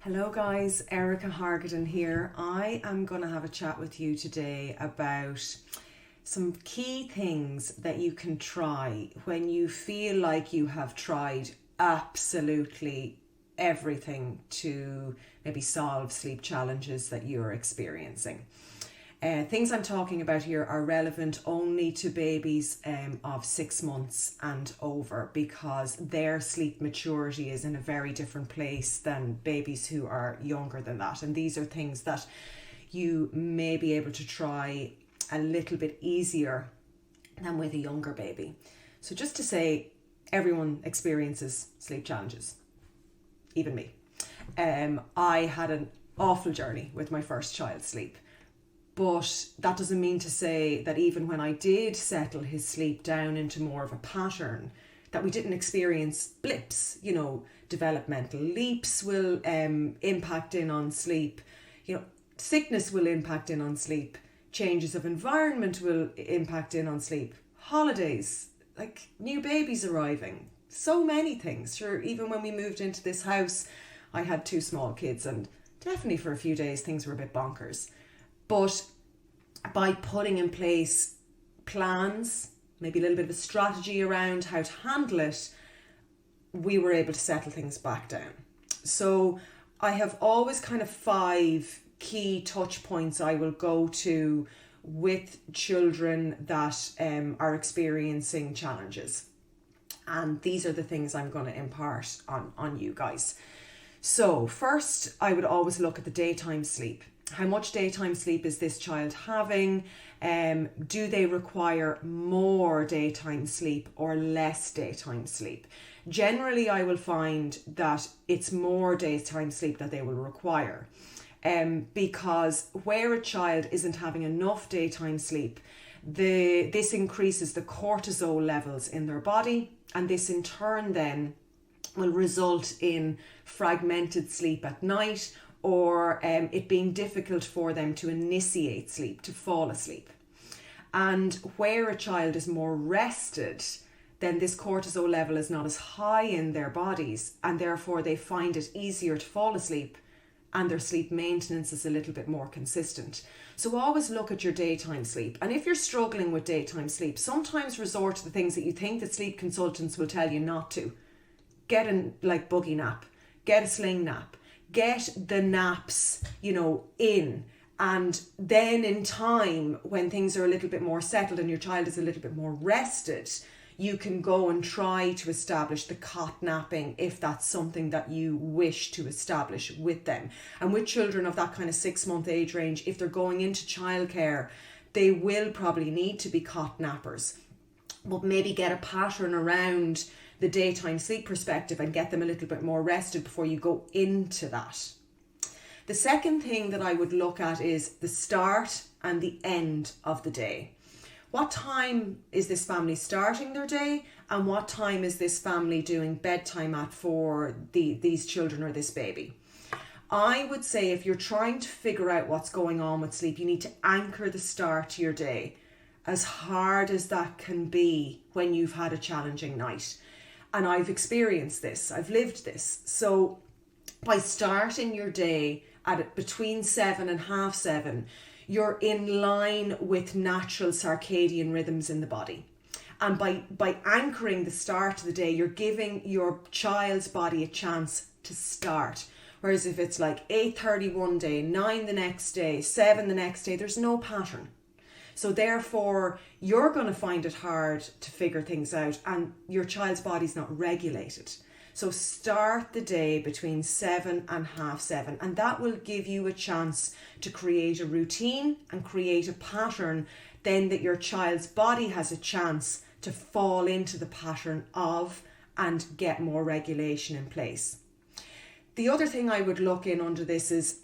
Hello guys, Erica Hargaden here. I am going to have a chat with you today about some key things that you can try when you feel like you have tried absolutely everything to maybe solve sleep challenges that you're experiencing. Things I'm talking about here are relevant only to babies of 6 months and over, because their sleep maturity is in a very different place than babies who are younger than that. And these are things that you may be able to try a little bit easier than with a younger baby. So just to say, everyone experiences sleep challenges, even me. I had an awful journey with my first child's sleep. But that doesn't mean to say that even when I did settle his sleep down into more of a pattern, that we didn't experience blips. Developmental leaps will impact in on sleep. Sickness will impact in on sleep. Changes of environment will impact in on sleep. Holidays, like new babies arriving. So many things. Sure, even when we moved into this house, I had 2 small kids, and definitely for a few days things were a bit bonkers. But by putting in place plans, maybe a little bit of a strategy around how to handle it, we were able to settle things back down. So I have always kind of 5 key touch points I will go to with children that are experiencing challenges. And these are the things I'm going to impart on you guys. So first, I would always look at the daytime sleep. How much daytime sleep is this child having? Do they require more daytime sleep or less daytime sleep? Generally, I will find that it's more daytime sleep that they will require. Because where a child isn't having enough daytime sleep, this increases the cortisol levels in their body, and this in turn then will result in fragmented sleep at night, or it being difficult for them to initiate sleep, to fall asleep. And where a child is more rested, then this cortisol level is not as high in their bodies, and therefore they find it easier to fall asleep, and their sleep maintenance is a little bit more consistent. So always look at your daytime sleep. And if you're struggling with daytime sleep, sometimes resort to the things that you think that sleep consultants will tell you not to. Get a buggy nap, get a sling nap, get the naps, in. And then in time, when things are a little bit more settled and your child is a little bit more rested, you can go and try to establish the cot napping if that's something that you wish to establish with them. And with children of that kind of 6-month age range, if they're going into childcare, they will probably need to be cot nappers. But maybe get a pattern around the daytime sleep perspective and get them a little bit more rested before you go into that. The second thing that I would look at is the start and the end of the day. What time is this family starting their day, and what time is this family doing bedtime at for these children or this baby? I would say if you're trying to figure out what's going on with sleep, you need to anchor the start to your day, as hard as that can be when you've had a challenging night. And I've experienced this, I've lived this. So by starting your day at between 7 and half 7, you're in line with natural circadian rhythms in the body. And by anchoring the start of the day, you're giving your child's body a chance to start. Whereas if it's like 8:30 one day, 9 the next day, 7 the next day, there's no pattern. So therefore, you're going to find it hard to figure things out, and your child's body's not regulated. So start the day between 7 and half 7, and that will give you a chance to create a routine and create a pattern then that your child's body has a chance to fall into the pattern of and get more regulation in place. The other thing I would look in under this is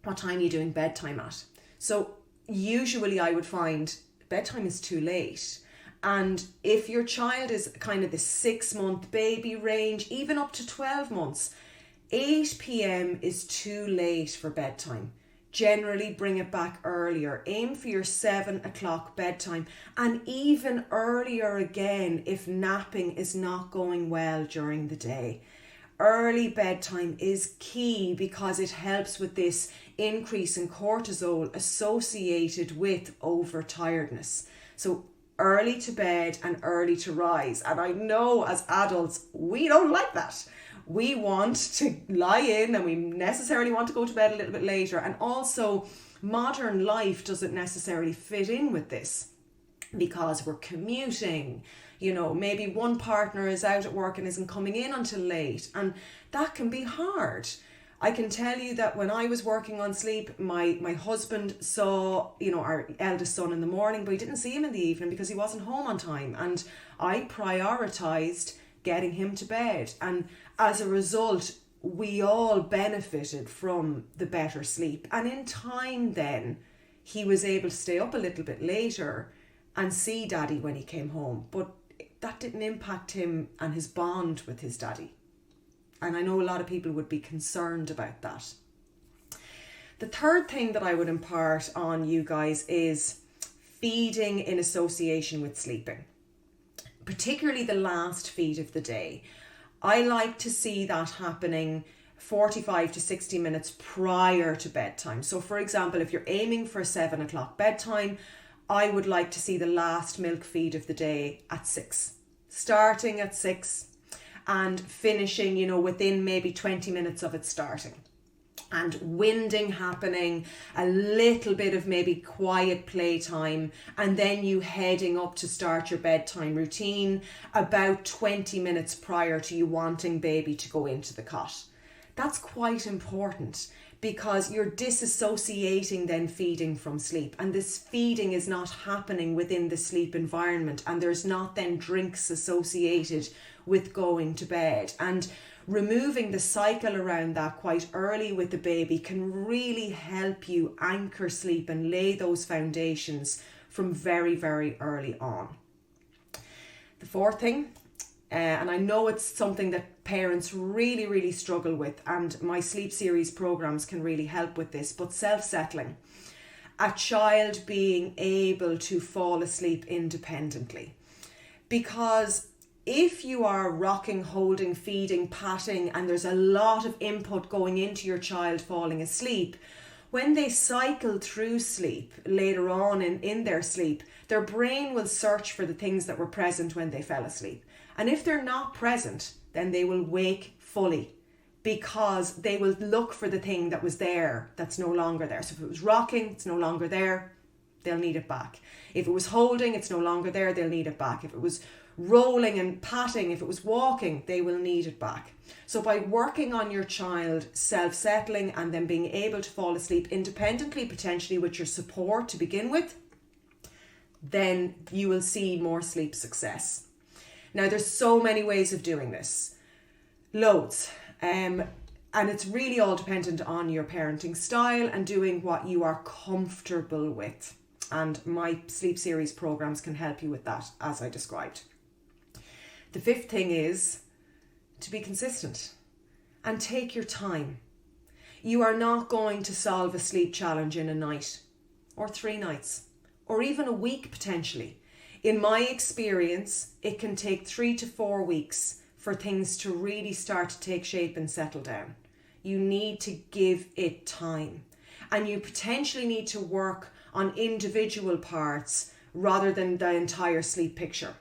what time are you doing bedtime at? So usually I would find bedtime is too late. And if your child is kind of the 6-month baby range, even up to 12 months, 8 p.m. is too late for bedtime. Generally bring it back earlier. Aim for your 7 o'clock bedtime, and even earlier again if napping is not going well during the day. early bedtime is key because it helps with this increase in cortisol associated with overtiredness. So early to bed and early to rise. And I know as adults, we don't like that. We want to lie in and we necessarily want to go to bed a little bit later. And also, modern life doesn't necessarily fit in with this because we're commuting. You know, maybe one partner is out at work and isn't coming in until late. And that can be hard. I can tell you that when I was working on sleep, my husband saw, you know, our eldest son in the morning, but he didn't see him in the evening because he wasn't home on time. And I prioritized getting him to bed. And as a result, we all benefited from the better sleep. And in time then, he was able to stay up a little bit later and see daddy when he came home. But that didn't impact him and his bond with his daddy. And I know a lot of people would be concerned about that. The third thing that I would impart on you guys is feeding in association with sleeping, particularly the last feed of the day. I like to see that happening 45 to 60 minutes prior to bedtime. So for example, if you're aiming for a 7 o'clock bedtime, I would like to see the last milk feed of the day at 6, starting at 6 and finishing, you know, within maybe 20 minutes of it starting. And winding happening, a little bit of maybe quiet playtime, and then you heading up to start your bedtime routine about 20 minutes prior to you wanting baby to go into the cot. That's quite important because you're disassociating then feeding from sleep, and this feeding is not happening within the sleep environment, and there's not then drinks associated with going to bed. And removing the cycle around that quite early with the baby can really help you anchor sleep and lay those foundations from very, very early on. The fourth thing, and I know it's something that parents really, really struggle with, and my sleep series programs can really help with this, but self-settling. A child being able to fall asleep independently. Because if you are rocking, holding, feeding, patting, and there's a lot of input going into your child falling asleep, when they cycle through sleep later on in their sleep, their brain will search for the things that were present when they fell asleep. And if they're not present, then they will wake fully because they will look for the thing that was there that's no longer there. So if it was rocking, it's no longer there, they'll need it back. If it was holding, it's no longer there, they'll need it back. If it was rolling and patting, if it was walking, they will need it back. So by working on your child self-settling and then being able to fall asleep independently, potentially with your support to begin with, then you will see more sleep success. Now there's so many ways of doing this, loads, and it's really all dependent on your parenting style and doing what you are comfortable with. And my sleep series programs can help you with that, as I described. The fifth thing is to be consistent and take your time. You are not going to solve a sleep challenge in a night or 3 nights or even a week potentially. In my experience, it can take 3 to 4 weeks for things to really start to take shape and settle down. You need to give it time, and you potentially need to work on individual parts rather than the entire sleep picture.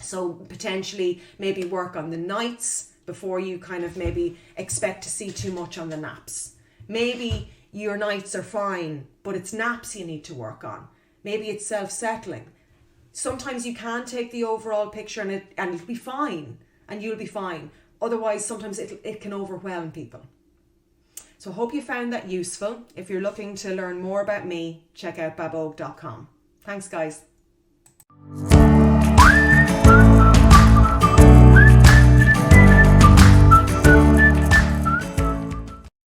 So potentially maybe work on the nights before you kind of maybe expect to see too much on the naps. Maybe your nights are fine, but it's naps you need to work on. Maybe it's self-settling. Sometimes you can take the overall picture and it'll be fine, and you'll be fine. Otherwise, sometimes it can overwhelm people. So I hope you found that useful. If you're looking to learn more about me, check out babogue.com. Thanks, guys.